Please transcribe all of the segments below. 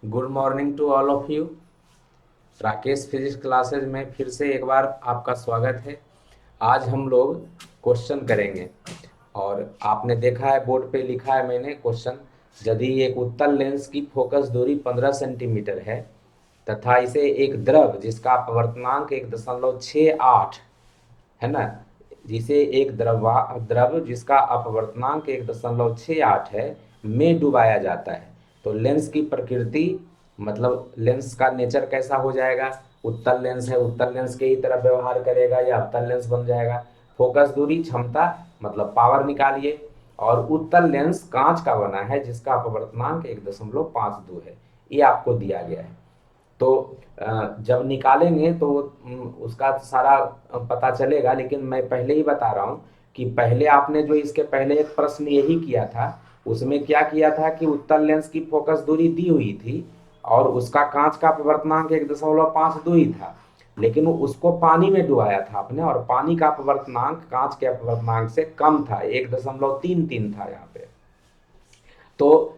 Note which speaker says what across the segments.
Speaker 1: Good morning to all of you. Rakesh physics classes में फिर से एक बार आपका स्वागत है। आज हम लोग क्वेश्चन करेंगे और आपने देखा है बोर्ड पे लिखा है मैंने क्वेश्चन। यदि एक उत्तल लेंस की फोकस दूरी 15 सेंटीमीटर है तथा इसे एक द्रव जिसका अपवर्तनांक 1.68 है ना, जिसे एक द्रव जिसका अपवर्तनांक 1.68 है में डुबाया जाता है, तो लेंस की प्रकृति मतलब लेंस का नेचर कैसा हो जाएगा। उत्तल लेंस है, उत्तल लेंस के ही तरह व्यवहार करेगा या अवतल लेंस बन जाएगा। फोकस दूरी क्षमता मतलब पावर निकालिए। और उत्तल लेंस कांच का बना है जिसका अपवर्तनांक 1.52 है, ये आपको दिया गया है। तो जब निकालेंगे तो उसका सारा पता चलेगा, लेकिन मैं पहले ही बता रहा हूँ कि पहले आपने जो इसके पहले एक प्रश्न यही किया था, उसमें क्या किया था कि उत्तल लेंस की फोकस दूरी दी हुई थी और उसका कांच का अपवर्तनांक 1.52 ही था, लेकिन उसको पानी में डुबाया था आपने और पानी का अपवर्तनांक कांच के अपवर्तनांक से कम था, 1.33 था यहाँ पे। तो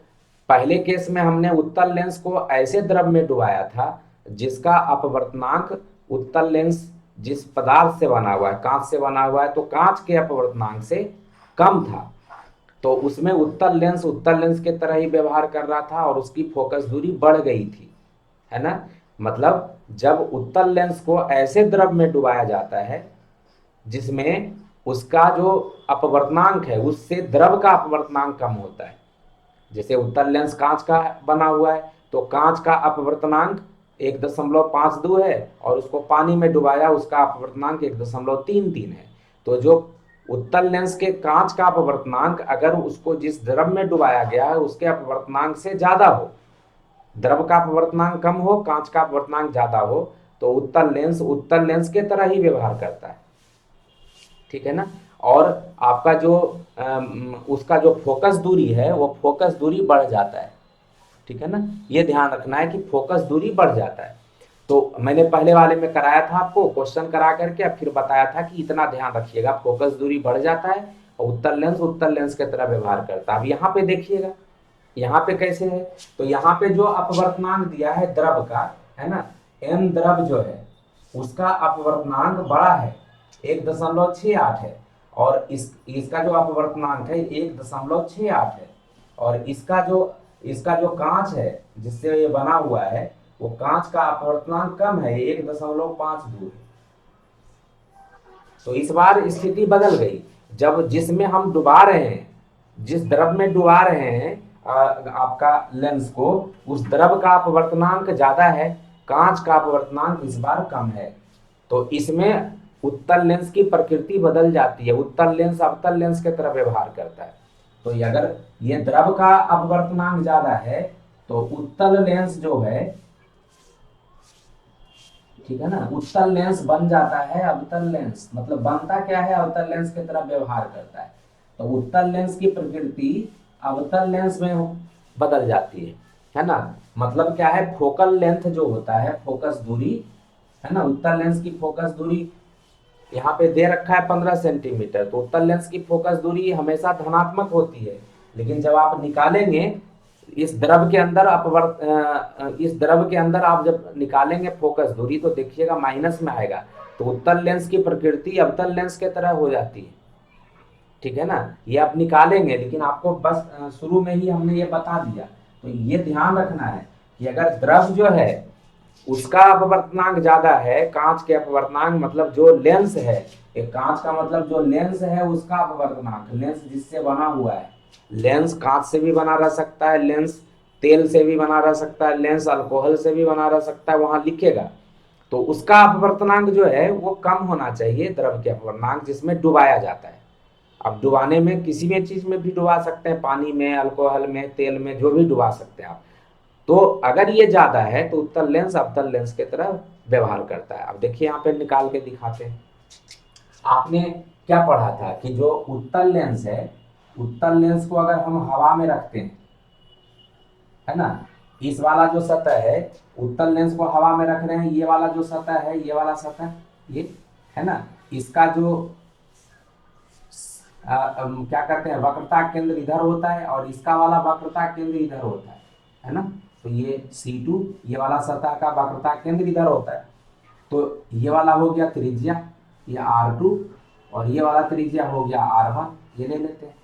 Speaker 1: पहले केस में हमने उत्तल लेंस को ऐसे द्रव में डुबाया था जिसका अपवर्तनांक उत्तल लेंस जिस पदार्थ से बना हुआ है, कांच से बना हुआ है, तो कांच के अपवर्तनांक से कम था। तो उसमें उत्तल लेंस के तरह ही व्यवहार कर रहा था और उसकी फोकस दूरी बढ़ गई थी, है ना। मतलब जब उत्तल लेंस को ऐसे द्रव में डुबाया जाता है जिसमें उसका जो अपवर्तनांक है उससे द्रव का अपवर्तनांक कम होता है। जैसे उत्तल लेंस कांच का बना हुआ है तो कांच का अपवर्तनांक 1.52 है और उसको पानी में डुबाया, उसका अपवर्तनांक 1.33 है। तो जो उत्तल लेंस के कांच का अपवर्तनांक अगर उसको जिस द्रव में डुबाया गया है उसके अपवर्तनांक से ज्यादा हो, द्रव का अपवर्तनांक कम हो, कांच का अपवर्तनांक ज्यादा हो, तो उत्तल लेंस के तरह ही व्यवहार करता है। ठीक है ना। और आपका जो उसका जो फोकस दूरी है वो फोकस दूरी बढ़ जाता है। ठीक है ना, ये ध्यान रखना है कि फोकस दूरी बढ़ जाता है। तो मैंने पहले वाले में कराया था आपको क्वेश्चन करा करके, फिर बताया था कि इतना ध्यान रखिएगा फोकस दूरी बढ़ जाता है और उत्तल लेंस की तरह व्यवहार करता है। अब यहाँ पे देखिएगा यहाँ पे कैसे है। तो यहाँ पे जो अपवर्तनांक दिया है द्रव का, है ना, एम द्रव जो है उसका अपवर्तनांक बड़ा है, 1.68 है। और इसका जो अपवर्तनांक है 1.68 है। और इसका जो कांच है जिससे ये बना हुआ है वो कांच का अपवर्तनांक कम है, 1.52 है। तो इस बार स्थिति बदल गई। जब जिसमें हम डुबा रहे हैं, जिस द्रव में डुबा रहे हैं आपका लेंस को, उस द्रव का अपवर्तनांक ज्यादा है, कांच का अपवर्तनांक इस बार कम है। तो इसमें उत्तल लेंस की प्रकृति बदल जाती है, उत्तल लेंस अवतल लेंस की तरह व्यवहार करता है। तो अगर ये द्रव का अपवर्तनांक ज्यादा है तो उत्तल लेंस जो है, ठीक है ना, उत्तल लेंस बन जाता है अवतल लेंस, मतलब बनता क्या है, अवतल लेंस की तरह व्यवहार करता है। तो उत्तल लेंस की प्रकृति अवतल लेंस में बदल जाती है ना। मतलब क्या है, फोकल लेंथ जो होता है, फोकस दूरी, है ना, उत्तल लेंस की फोकस दूरी यहाँ पे दे रखा है 15 सेंटीमीटर, तो उत्तल लेंस की फोकस दूरी हमेशा धनात्मक होती है। लेकिन जब आप निकालेंगे इस द्रव के अंदर आप जब निकालेंगे फोकस दूरी तो देखिएगा माइनस में आएगा। तो उत्तल लेंस की प्रकृति अवतल लेंस के तरह हो जाती है। ठीक है ना, ये आप निकालेंगे, लेकिन आपको बस शुरू में ही हमने ये बता दिया। तो ये ध्यान रखना है कि अगर द्रव जो है उसका अपवर्तनांक ज्यादा है, कांच के अपवर्तनांक मतलब जो लेंस है, एक कांच का मतलब जो लेंस है उसका अपवर्तनांक, लेंस जिससे बना हुआ है, लेंस कांच से भी बना रह सकता है, लेंस तेल से भी बना रह सकता है, लेंस अल्कोहल से भी बना रह सकता है, वहां लिखेगा। तो उसका अपवर्तनांक जो है वो कम होना चाहिए द्रव के अपवर्तनांक जिसमें डुबाया जाता है। अब डुबाने में किसी भी चीज में भी डुबा सकते हैं, पानी में, अल्कोहल में, तेल में, जो भी डुबा सकते हैं आप। तो अगर ये ज्यादा है तो उत्तल लेंस अवतल लेंस की तरह व्यवहार करता है। अब देखिए यहाँ पे निकाल के दिखाते हैं। आपने क्या पढ़ा था कि जो उत्तल लेंस है, उत्तल लेंस को अगर हम हवा में रखते हैं, है ना, इस वाला जो सतह है, उत्तल लेंस को हवा में रख रहे हैं, ये वाला जो सतह है, ये वाला सतह, ये, है ना, इसका जो क्या कहते हैं, वक्रता केंद्र इधर होता है और इसका वाला वक्रता केंद्र इधर होता है। है ना। तो ये C2, ये वाला सतह का वक्रता केंद्र इधर होता है, तो ये वाला हो गया त्रिज्या, ये R2, और ये वाला त्रिज्या हो गया R1, ये ले लेते हैं,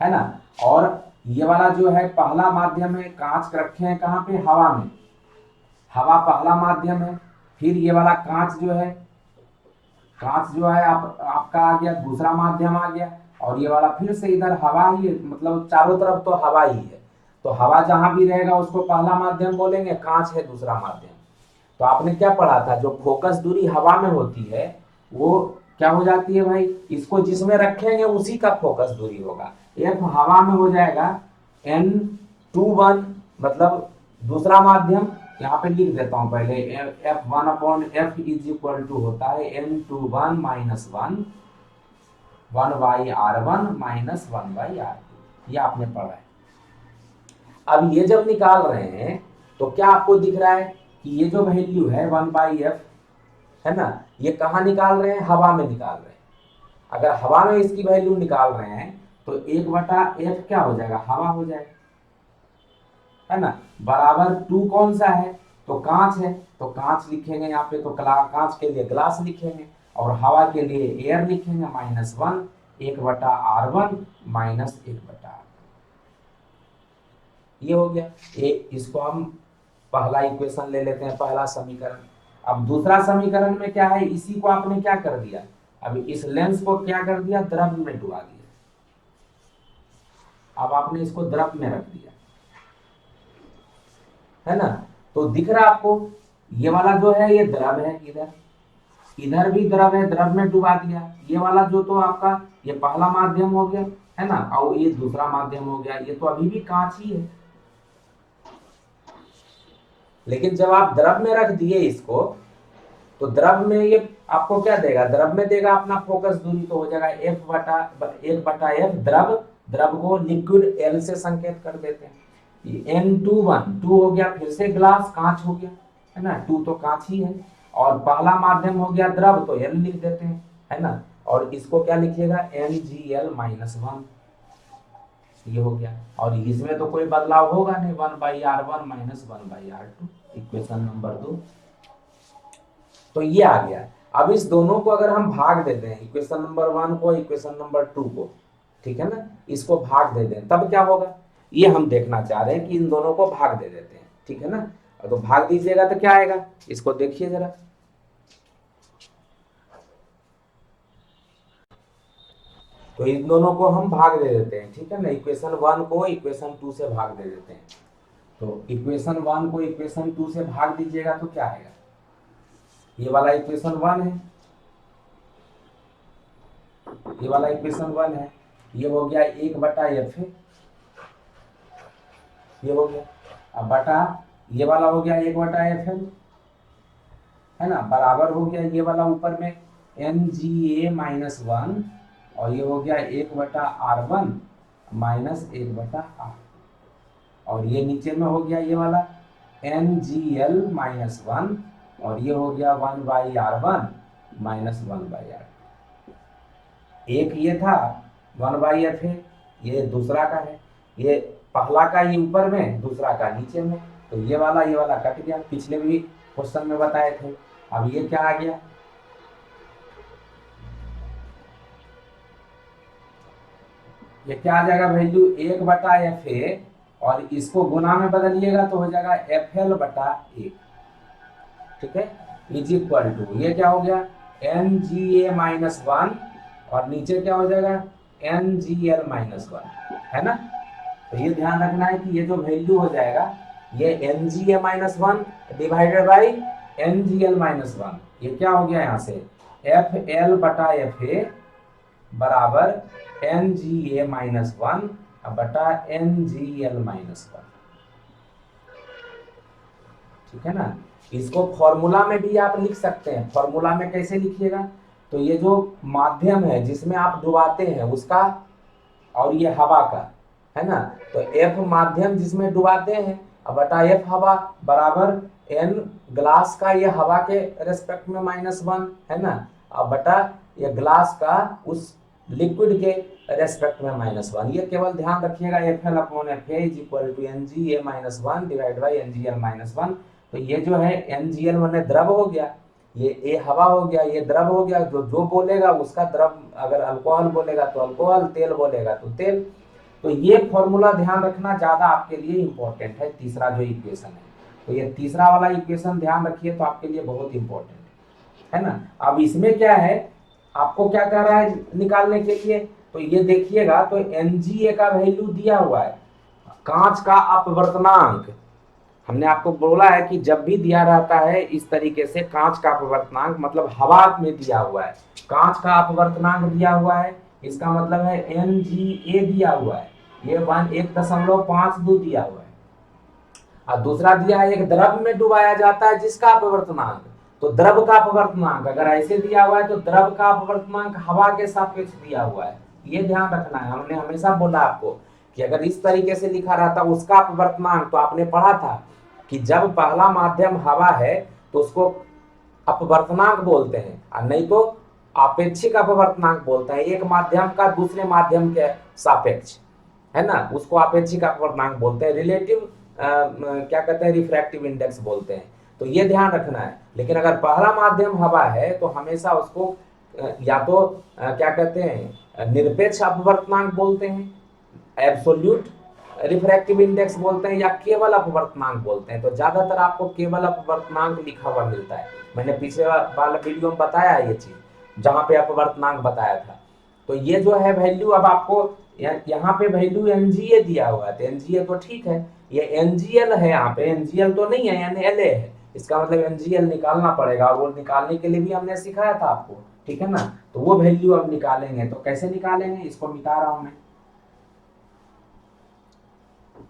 Speaker 1: है ना। और ये वाला जो है पहला माध्यम है, कांच रखे हैं कहाँ पे, हवा में, हवा पहला माध्यम है। फिर ये वाला कांच जो है, कांच जो है आपका आ गया दूसरा माध्यम आ गया, और ये वाला फिर से इधर हवा ही है, मतलब चारों तरफ तो हवा ही है, तो हवा जहां भी रहेगा उसको पहला माध्यम बोलेंगे, कांच है दूसरा माध्यम। तो आपने क्या पढ़ा था, जो फोकस दूरी हवा में होती है वो क्या हो जाती है भाई, इसको जिसमें रखेंगे उसी का फोकस दूरी होगा। एफ हवा में हो जाएगा N21, मतलब दूसरा माध्यम, यहाँ पे लिख देता हूं पहले, F1/F इज इक्वल टू होता है N21 minus 1 1/R1 minus 1/R2, ये आपने पढ़ा है। अब ये जब निकाल रहे हैं तो क्या आपको दिख रहा है कि ये जो वैल्यू है 1/F, है ना, ये कहाँ निकाल रहे हैं, हवा में निकाल रहे हैं। अगर हवा में इसकी वैल्यू निकाल रहे हैं तो 1/F क्या हो जाएगा, हवा हो जाएगा, है ना, बराबर 2 कौन सा है, तो कांच है, तो कांच लिखेंगे यहाँ पे, तो कांच के लिए ग्लास लिखेंगे, और हवा के लिए एयर लिखेंगे, -1 1/R1 माइनस 1/R, ये हो गया। इसको हम पहला इक्वेशन ले लेते हैं, पहला समीकरण। अब दूसरा समीकरण में क्या है, इसी को आपने क्या कर दिया, अभी इस लेंस को क्या कर दिया, द्रव में डुबा दिया। अब आपने इसको द्रव में रख दिया, है ना, तो दिख रहा आपको, ये वाला जो है ये द्रव है, इधर इधर भी द्रव है, द्रव में डुबा दिया। ये वाला जो तो आपका ये पहला माध्यम हो गया, है ना, और ये दूसरा माध्यम हो गया, ये तो अभी भी कांच ही है। लेकिन जब आप द्रव में रख दिए इसको, तो द्रव में ये आपको क्या देगा, द्रव में देगा अपना फोकस दूरी, तो हो जाएगा 1/F द्रव, द्रव को लिक्विड L से संकेत कर देते हैं। N21 2 हो गया, फिर से ग्लास, कांच हो गया, है ना, 2 तो कांच ही है, और पहला माध्यम हो गया द्रव, तो L लिख देते हैं, है ना, और इसको क्या लिखिएगा, Mgl-1, ये हो गया। और इसमें तो कोई बदलाव होगा नहीं, 1/R1 minus 1/R2, equation number 2। तो ये आ गया। अब इस दोनों को अगर हम भाग देते हैं, इक्वेशन नंबर 1 को इक्वेशन नंबर 2 को, ठीक है ना, इसको भाग दे दें, तब क्या होगा, ये हम देखना चाह रहे हैं कि इन दोनों को भाग दे देते हैं, ठीक है ना। तो भाग दीजिएगा तो क्या आएगा, इसको देखिए जरा, तो इन दोनों को हम भाग दे देते हैं, ठीक है ना, इक्वेशन 1 को इक्वेशन 2 से भाग दे देते हैं। तो इक्वेशन 1 को इक्वेशन 2 से भाग दीजिएगा तो क्या आएगा, ये वाला इक्वेशन 1 है, ये वाला इक्वेशन 1 है, ये हो गया 1/F है, ये हो गया, अब बटा ये वाला हो गया 1/F है ना, बराबर हो गया ये वाला ऊपर में Nga-1, और ये हो गया 1/R1 माइनस 1/R, और ये नीचे में हो गया ये वाला Ngl-1, और ये हो गया 1/R1 माइनस 1/R। एक ये था 1/F है, ये दूसरा का है, ये पहला का ये ऊपर में, दूसरा का नीचे में, तो ये वाला कट गया, पिछले भी क्वेश्चन में बताए थे। अब ये क्या आ गया, ये क्या आ जाएगा वैल्यू, 1/F है, और इसको गुना में बदलिएगा तो हो जाएगा FL/1, ठीक है, इज इक्वल टू, ये क्या हो गया Nga-1, और नीचे क्या हो जाएगा Ngl-1, है ना। तो ये ध्यान रखना है कि ये जो वैल्यू हो जाएगा, ये Nga-1 डिवाइडेड बाई Ngl-1, ये क्या हो गया यहाँ से FL/Fa बराबर Nga-1 बटा Ngl-1, ठीक है ना। इसको फॉर्मूला में भी आप लिख सकते हैं, फॉर्मूला में कैसे लिखिएगा, तो ये जो माध्यम है जिसमें आप डुबाते हैं उसका, और ये हवा का, है ना, तो F माध्यम जिसमें डुबाते हैं बटा F हवा बराबर N ग्लास का, ये हवा के रेस्पेक्ट में -1, है ना, और बटा ये ग्लास का उस लिक्विड के रेस्पेक्ट में -1। ये केवल ध्यान रखिएगा FL/FA is equal to NGA-1 divide by NGL-1। तो ये जो है NGL मैंने द्रव हो गया, ये A हवा हो गया, ये द्रव हो गया। जो बोलेगा उसका द्रव, अगर अल्कोहल बोलेगा तो अल्कोहल, तेल बोलेगा तो तेल। तो ये फॉर्मूला ध्यान रखना ज्यादा आपके लिए इंपॉर्टेंट है, तीसरा जो इक्वेशन है। तो ये तीसरा वाला इक्वेशन ध्यान रखिए, तो आपके लिए बहुत इंपॉर्टेंट है ना। अब इसमें क्या है, आपको क्या कह रहा है निकालने के लिए, तो ये देखिएगा, तो NGA का वैल्यू दिया हुआ है, कांच का अपवर्तनांक। हमने आपको बोला है कि जब भी दिया रहता है इस तरीके से, कांच का अपवर्तनांक मतलब हवा में दिया हुआ है, कांच का अपवर्तनांक दिया हुआ है, इसका मतलब है NGA दिया हुआ है, ये 1.52 दिया हुआ है। और दूसरा दिया है एक द्रव में डुबाया जाता है जिसका अपवर्तनांक, तो द्रव का अपवर्तनांक अगर ऐसे दिया हुआ है तो द्रव का अपवर्तनांक हवा के सापेक्ष दिया हुआ है। ये ध्यान रखना है, हमने हमेशा बोला आपको कि अगर इस तरीके से लिखा रहता उसका अपवर्तनांक, तो आपने पढ़ा था कि जब पहला माध्यम हवा है तो उसको अपवर्तनांक बोलते हैं, और नहीं तो आपेक्षिक अपवर्तनांक बोलते हैं। एक माध्यम का दूसरे माध्यम के सापेक्ष, है ना, उसको आपेक्षिक अपवर्तनांक बोलते हैं। रिलेटिव क्या कहते हैं, रिफ्रैक्टिव इंडेक्स बोलते हैं। तो ये ध्यान रखना है। लेकिन अगर पहला माध्यम हवा है तो हमेशा उसको या तो क्या कहते हैं, निरपेक्ष अपवर्तनांक बोलते हैं, एब्सोल्यूट रिफ्रैक्टिव इंडेक्स बोलते हैं, या केवल अपवर्तनांक बोलते हैं। तो ज्यादातर आपको केवल अपवर्तनांक लिखा हुआ मिलता है। मैंने पिछले वाला वीडियो में बताया है ये चीज, जहां पे अपवर्तनांक बताया था। तो ये जो है वैल्यू, अब आपको यहाँ पे वैल्यू NGA दिया हुआ है, तो NGA तो ठीक है, ये NGL है, यहाँ पे NGL तो नहीं है, NLA है। इसका मतलब NGL निकालना पड़ेगा, और वो निकालने के लिए भी हमने सिखाया था आपको, ठीक है ना। तो वो वैल्यू अब निकालेंगे, तो कैसे निकालेंगे, इसको मिटा रहा हूं मैं।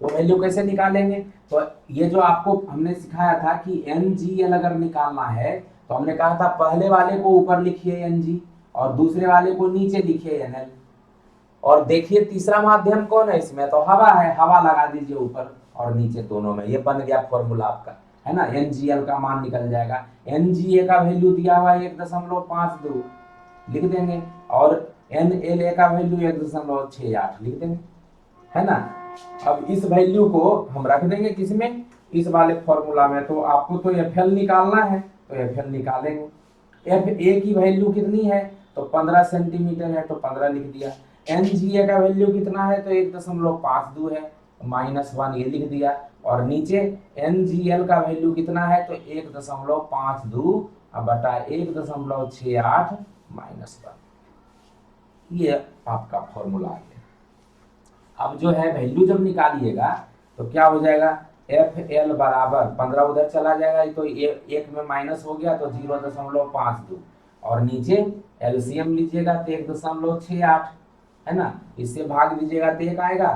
Speaker 1: वो वैल्यू कैसे निकालेंगे, तो ये जो आपको हमने सिखाया था कि NGL अगर निकालना है, तो हमने कहा था पहले वाले को ऊपर लिखिए NG, और दूसरे वाले को नीचे लिखिए NL। और देखिए तीसरा माध्यम कौन है इसमें, तो हवा है, हवा लगा दीजिए ऊपर और नीचे दोनों में। ये बन गया फॉर्मूला आपका, है ना। NGL का मान निकल जाएगा। NGA का वैल्यू दिया हुआ है 1.52 लिख देंगे, और NLA का वैल्यू 1.68 लिख देंगे, है ना। अब इस वैल्यू को हम रख देंगे किसमें, इस वाले फॉर्मूला में। तो आपको तो FL निकालना है, तो FL निकालेंगे। FA की वैल्यू कितनी है, तो 15 सेंटीमीटर है, तो 15 लिख दिया। NGA का वैल्यू कितना है, तो 1.52 है, -1 ये लिख दिया। और नीचे NGL का वैल्यू कितना है, तो 1.52 बटा 1.68 -1। ये आपका फॉर्मूला आ गया। अब जो है वैल्यू जब निकालिएगा तो क्या हो जाएगा, FL बराबर 15 उधर चला जाएगा, तो एक में माइनस हो गया, तो 0.52, और नीचे LCM लीजिएगा तो 1.68, है ना। इससे भाग दीजिएगा तो 1 आएगा,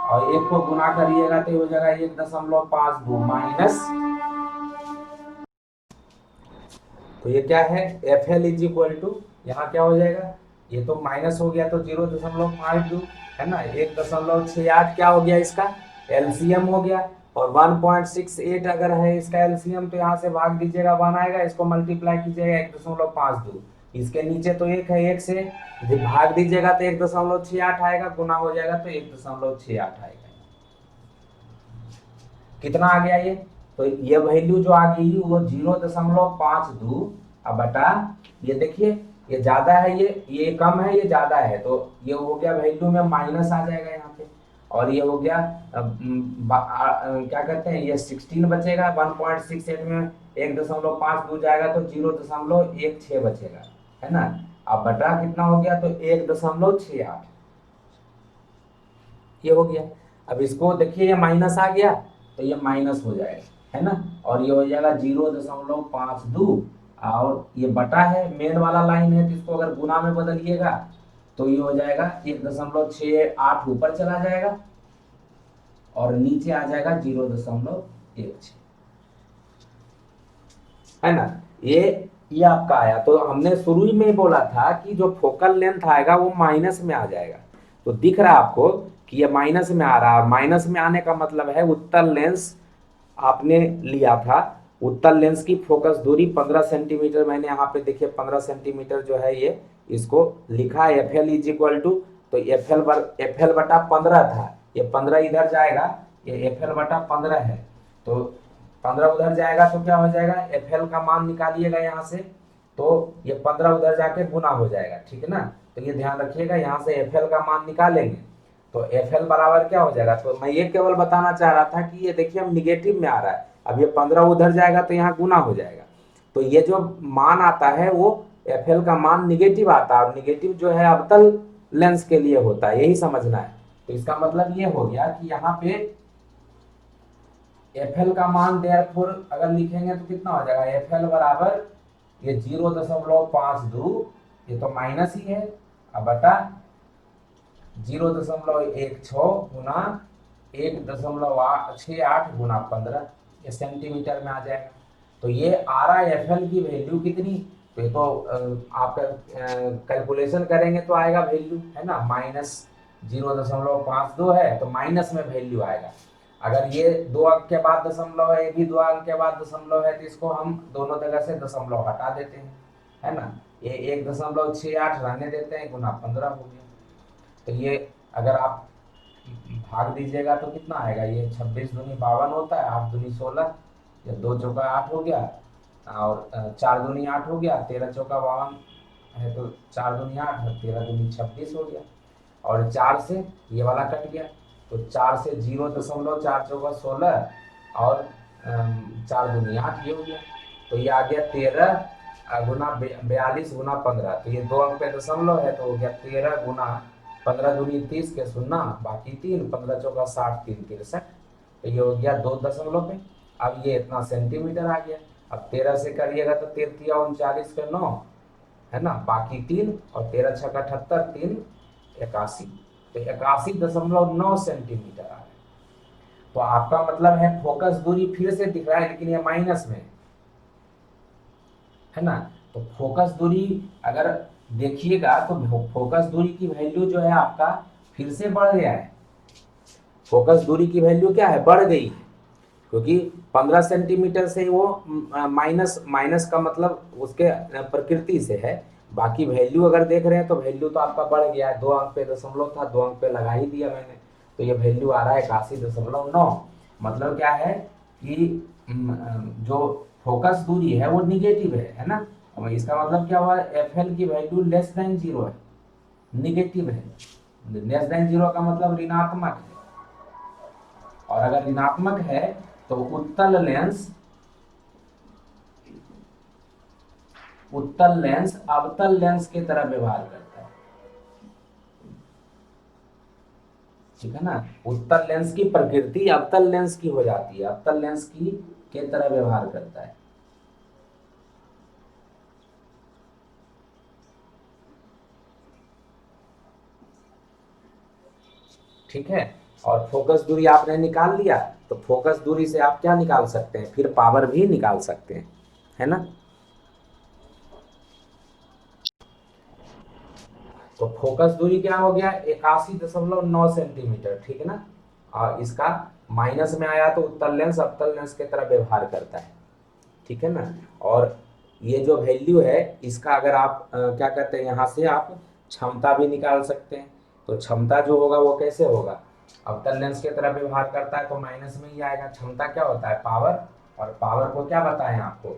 Speaker 1: और 1 को गुना करिएगा तो हो जाएगा 1.52 माइनस। तो ये क्या है, FL इज इक्वल टू, यहाँ क्या हो जाएगा, ये तो माइनस हो गया तो 0.52, है ना। 1.68 क्या हो गया इसका LCM हो गया, और 1.68 अगर है इसका LCM, तो यहाँ से भाग दीजिएगा 1 आएगा, इसको मल्टीप्लाई कीजिएगा 1.52, इसके नीचे तो 1 है, 1 से भाग दीजिएगा तो 1.68 आएगा, गुना हो जाएगा तो 1.68 आएगा। कितना आ गया ये, तो ये वैल्यू जो आ गई वो 0.52 बटा, ये देखिए ये ज्यादा है, ये कम है, ये ज्यादा है, तो ये हो गया वैल्यू में माइनस आ जाएगा यहाँ पे। और ये हो गया क्या कहते हैं, ये 16 बचेगा, 1.68 में 1.52 जाएगा तो 0.16 बचेगा, है ना। अब बटा कितना हो गया, तो 1.68 ये हो गया। अब इसको देखिए, ये माइनस आ गया तो ये माइनस हो जाएगा, है ना। और ये हो जाएगा 0.52, और ये बटा है, मेन वाला लाइन है, तो इसको अगर गुना में बदलिएगा तो ये हो जाएगा 1.68 ऊपर चला जाएगा, और नीचे आ जाएगा 0.16, है ना। ये आपका आया। तो हमने शुरू में बोला था कि जो फोकल लेंथ आएगा वो माइनस में आ जाएगा। तो दिख रहा है आपको कि ये माइनस में आ रहा है, और माइनस में आने का मतलब है उत्तल लेंस आपने लिया था, उत्तल लेंस की फोकस दूरी 15 सेंटीमीटर, मैंने यहाँ पे देखिए 15 सेंटीमीटर जो है ये इसको लिखा है F L is equal to, तो एफ एल बटा 15 था, ये 15 इधर जाएगा, ये एफ एल बटा 15 है, तो 15 उधर जाएगा तो क्या हो जाएगा, एफ एल का मान निकालिएगा यहाँ से, तो ये 15 उधर जाके गुना हो जाएगा, ठीक है ना। तो ये ध्यान रखिएगा, यहाँ से एफ एल का मान निकालेंगे तो एफ एल बराबर क्या हो जाएगा। तो मैं ये केवल बताना चाह रहा था कि ये देखिए हम निगेटिव में आ रहा है, अब ये 15 उधर जाएगा तो यहाँ गुना हो जाएगा, तो ये जो मान आता है वो एफ एल का मान निगेटिव आता है, और निगेटिव जो है अवतल लेंस के लिए होता है, यही समझना है। तो इसका मतलब ये हो गया कि यहाँ पे एफ एल का मान देयरफॉर अगर लिखेंगे तो कितना हो जाएगा, एफ एल बराबर ये 0.52, ये तो माइनस ही है, अब बटा 0.16 गुना 1.68 गुना 15, ये सेंटीमीटर में आ जाएगा। तो ये आ रहा है एफ एल की वैल्यू कितनी, तो ये तो आपका कैलकुलेशन करेंगे तो आएगा वैल्यू, है ना, -0.52 है, तो माइनस में वैल्यू आएगा। अगर ये 2 अंक के बाद दशमलव है, ये भी 2 अंक के बाद दशमलव है, तो इसको हम दोनों जगह से दशमलव हटा देते हैं, है ना, ये 1.68 रहने देते हैं, गुना 15 हो गया। तो ये अगर आप भाग दीजिएगा तो कितना आएगा, ये 26 दूनी 52 होता है, 8 दूनी 16, या 2 चौका 8 हो गया, और 4 दूनी 8 हो गया, 13 चौका 52 है, तो 4 दूनी 8 और 13 दूनी 26 हो गया, और 4 से ये वाला कट गया, तो 4 से 0.4 चौका 16, और 4 दूनी 8 ये हो गया, तो ये आ गया 13 गुना 42 गुना 15, तो ये 2 अंक पे दशमलव है, तो हो गया 13 गुना 15 दूनी 30 के 0, बाकी 3, 15 चौका 60, 3 63, तो ये हो गया 2 दशमलव पे। अब ये इतना सेंटीमीटर आ गया, अब 13 से करिएगा तो 13 39 के 9, है ना, बाकी 3, और 13 छक्का 78, 3 81, तो 81.9 सेंटीमीटर आ रहा है। तो आपका मतलब है फोकस दूरी फिर से दिख रहा है, लेकिन ये माइनस में है ना। तो फोकस दूरी अगर देखिएगा तो फोकस दूरी की वैल्यू जो है आपका फिर से बढ़ गया है, फोकस दूरी की वैल्यू क्या है, बढ़ गई है, क्योंकि 15 सेंटीमीटर से वो माइनस माइनस का मतलब उसके प्रकृति से है, बाकी वैल्यू अगर देख रहे हैं तो वैल्यू तो आपका बढ़ गया है, 2 अंक पे दशमलव था, 2 अंक पे लगा ही दिया मैंने, तो ये वैल्यू आ रहा है 81.9। मतलब क्या है कि जो फोकस दूरी है वो निगेटिव है ना, इसका मतलब क्या हुआ, एफ एल की वैल्यू लेस देन 0 है, निगेटिव है, लेस देन 0 का मतलब ऋणात्मक है, और अगर ऋणात्मक है तो उत्तल लेंस अवतल लेंस की तरह व्यवहार करता है, ठीक है ना। उत्तल लेंस की प्रकृति अवतल लेंस की हो जाती है, अवतल लेंस की के तरह व्यवहार करता है। ठीक है, और फोकस दूरी आपने निकाल लिया, तो फोकस दूरी से आप क्या निकाल सकते हैं, फिर पावर भी निकाल सकते हैं, है ना। तो फोकस दूरी क्या हो गया, 81.9 सेंटीमीटर, ठीक है ना। और इसका माइनस में आया तो उत्तल लेंस अवतल लेंस की तरह व्यवहार करता है, ठीक है ना। और ये जो वैल्यू है इसका अगर आप क्या कहते हैं, यहाँ से आप क्षमता भी निकाल सकते हैं, तो क्षमता जो होगा वो कैसे होगा, अवतल लेंस की तरह व्यवहार करता है तो माइनस में ही आएगा। क्षमता क्या होता है, पावर, और पावर को क्या बताएं आपको,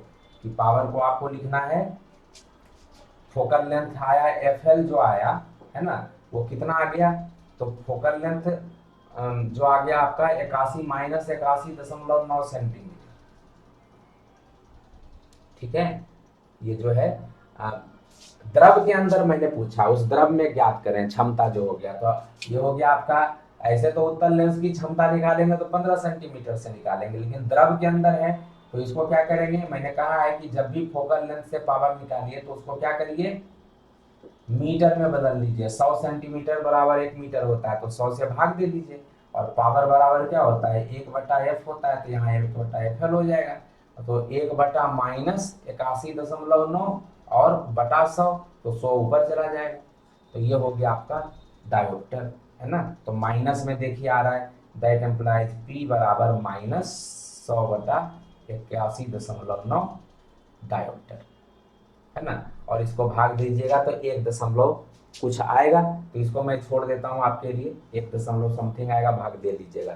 Speaker 1: कि पावर को आपको लिखना है, फोकल लेंथ आया एफ एल जो आया है ना, वो कितना आ गया, तो फोकल लेंथ जो आ गया आपका 81 माइनस 81.9 सेंटीमीटर, ठीक है। ये जो है द्रव के अंदर मैंने पूछा, उस द्रव में ज्ञात करें क्षमता जो हो गया, तो ये हो गया आपका, ऐसे तो उत्तल लेंस की क्षमता निकालेंगे तो 15 सेंटीमीटर से निकालेंगे, लेकिन द्रव के अंदर है तो इसको क्या करेंगे, मैंने कहा है कि जब भी फोकल लेंथ से पावर निकालिए तो उसको क्या करिए, मीटर में बदल लीजिए। 100 सेंटीमीटर बराबर 1 मीटर होता है, तो 100 से भाग दे दीजिए, और पावर बराबर क्या होता है, 1/f होता है, तो यहाँ 1/f हो जाएगा, तो 1/-81.9 और बटा 100, तो 100 ऊपर चला जाएगा, तो ये हो गया आपका डायोप्टर, है ना। तो माइनस में देखिए आ रहा है, दैट एम्प्लाइज P बराबर -100/81.9 डायोप्टर, है ना, और इसको भाग दीजिएगा तो 1 दशमलव कुछ आएगा, तो इसको मैं छोड़ देता हूँ आपके लिए, 1 दशमलव समथिंग आएगा, भाग दे लीजिएगा।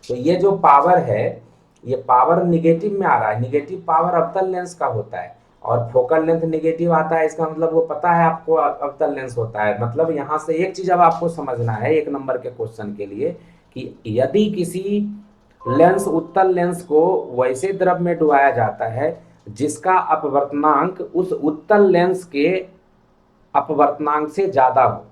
Speaker 1: तो ये जो पावर है, ये पावर निगेटिव में आ रहा है, निगेटिव पावर अवतल लेंस का होता है, और फोकल लेंथ निगेटिव आता है, इसका मतलब वो पता है आपको अवतल लेंस होता है। मतलब यहाँ से एक चीज अब आपको समझना है 1 नंबर के क्वेश्चन के लिए, कि यदि किसी लेंस उत्तल लेंस को वैसे द्रव में डुबाया जाता है जिसका अपवर्तनांक उस उत्तल लेंस के अपवर्तनांक से ज्यादा हो।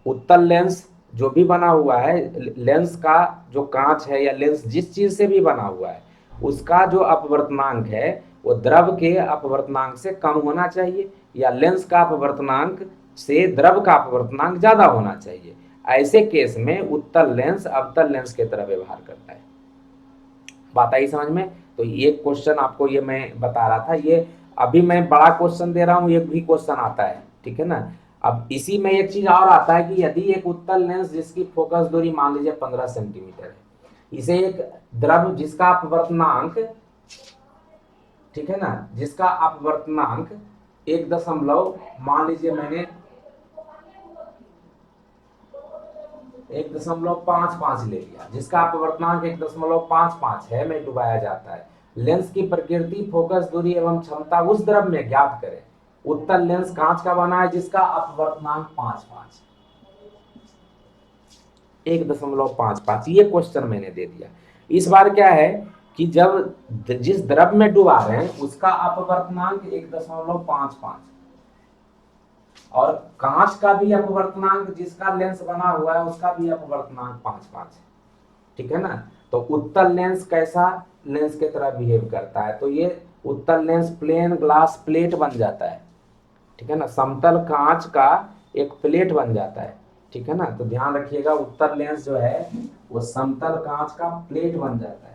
Speaker 1: उत्तल लेंस जो भी बना हुआ है, लेंस का जो कांच है या लेंस जिस चीज से भी बना हुआ है, उसका जो अपवर्तनांक है वो द्रव के अपवर्तनांक से कम होना चाहिए, या लेंस का अपवर्तनांक से द्रव का अपवर्तनांक ज्यादा होना चाहिए। ऐसे केस में उत्तल लेंस अवतल लेंस की तरह व्यवहार करता है। बात आई समझ में? तो ये क्वेश्चन आपको ये मैं बता रहा था, ये अभी मैं बड़ा क्वेश्चन दे रहा हूँ, ये भी क्वेश्चन आता है, ठीक है ना। अब इसी में एक चीज और आता है कि यदि एक उत्तल लेंस जिसकी फोकस दूरी मान लीजिए 15 सेंटीमीटर है, इसे एक द्रव जिसका अपवर्तनांक, ठीक है ना, जिसका अपवर्तनांक 1 दशमलव मान लीजिए मैंने 1.55 ले लिया, जिसका अपवर्तनांक 1.55 है, में डुबाया जाता है। लेंस की प्रकृति, फोकस दूरी एवं क्षमता उस द्रव में ज्ञात करें। उत्तल लेंस कांच का बना है जिसका अपवर्तनांक 5.5, 1.55, ये क्वेश्चन मैंने दे दिया। इस बार क्या है कि जब जिस द्रव में डुबा रहे हैं उसका अपवर्तनांक 1.55, और कांच का भी अपवर्तनांक, जिसका लेंस बना हुआ है उसका भी अपवर्तनांक 5.5 है, ठीक है ना। तो उत्तल लेंस कैसा लेंस की तरह बिहेव करता है, तो ये उत्तल लेंस प्लेन ग्लास प्लेट बन जाता है, ठीक है ना, समतल कांच का एक प्लेट बन जाता है, ठीक है ना। तो ध्यान रखिएगा, उत्तल लेंस जो है वो समतल कांच का प्लेट बन जाता है।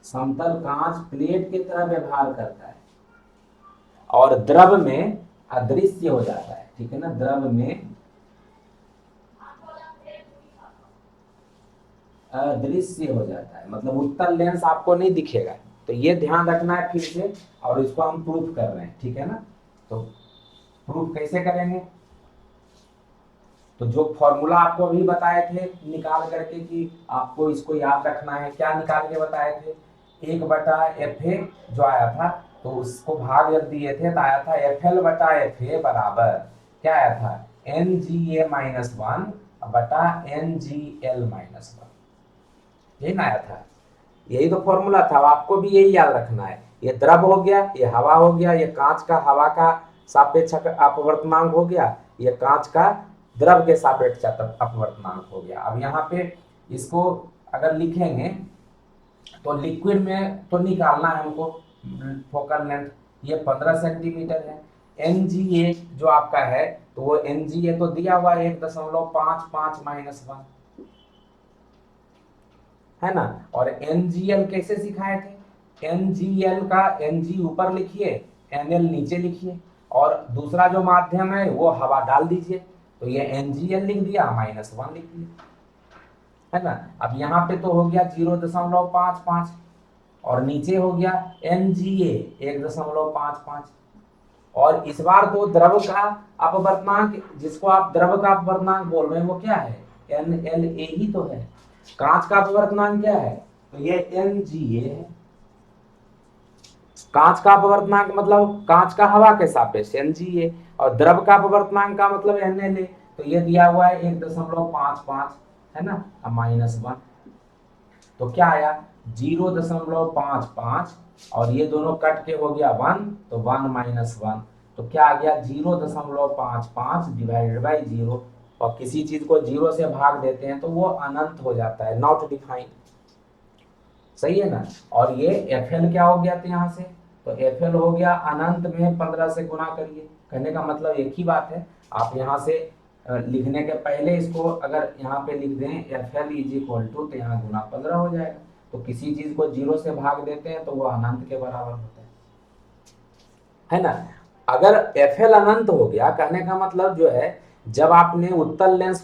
Speaker 1: समतल कांच प्लेट की तरह व्यवहार करता है, और द्रव में अदृश्य हो जाता है, ठीक है ना, द्रव में अदृश्य हो जाता है, मतलब उत्तल लेंस आपको नहीं दिखेगा। तो ये ध्यान रखना है फिर से, और इसको हम प्रूफ कर रहे हैं, ठीक है ना। तो प्रूफ कैसे करेंगे, तो जो फॉर्मूला आपको अभी बताए थे निकाल करके कि आपको इसको याद रखना है, क्या निकाल के बताए थे, 1/FA जो आया था, तो उसको भाग जब दिए थे तो आया था FL/FA बराबर क्या आया था, NGA-1/NGL-1, यही ना आया था। यही तो फॉर्मूला था, आपको भी यही याद रखना है। ये द्रव हो गया, ये हवा हो गया, ये कांच का हवा का सापेक्ष अपवर्तनांक हो गया, ये कांच का द्रव के सापेक्ष अपवर्तनांक हो गया। अब यहाँ पे इसको अगर लिखेंगे तो लिक्विड में तो निकालना है हमको फोकल लेंथ, ये 15 सेंटीमीटर है। एनजीए जो आपका है, तो वो एनजीए तो दिया हुआ है 1.55 - 1, है ना। और एनजीएल कैसे सिखाए थे, एनजीएल का एनजी ऊपर लिखिए, एनएल नीचे लिखिए, और दूसरा जो माध्यम है वो हवा डाल दीजिए, तो ये एनजीएल लिख दिया, -1 लिख दिया, है ना। अब यहाँ पे तो हो गया 0.55, और नीचे हो गया एनजीए 1.55, और इस बार तो द्रव का अपवर्तनांक, जिसको आप द्रव का अपवर्तनांक बोल रहे हैं वो क्या है, NLA ही तो है। कांच का अपवर्तनांक क्या है, तो ये NGA है। कांच का अपवर्तनांक मतलब कांच का हवा के सापेक्ष NGA, और द्रव का अपवर्तनांक का मतलब NLA, तो ये दिया हुआ है 1.55, है ना, -1, तो क्या आया 0.55, और ये दोनों कट के हो गया 1, तो 1 - 1, तो क्या आ गया 0.55 डिवाइडेड बाई 0, और किसी चीज को 0 से भाग देते हैं तो वो अनंत हो जाता है, नॉट डिफाइंड, सही है ना। और ये FL क्या हो गया था यहाँ से, तो FL हो गया अनंत में 15 से गुना करिए, कहने का मतलब एक ही बात है। आप यहाँ से लिखने के पहले इसको अगर यहाँ पे लिख दें FL = तो यहाँ गुना 15 हो जाएगा, तो किसी चीज को 0 से भाग देते हैं तो वो अनंत के बराबर होता है ना। अगर FL अनंत हो गया, कहने का मतलब जो है, जब आपने उत्तल लेंस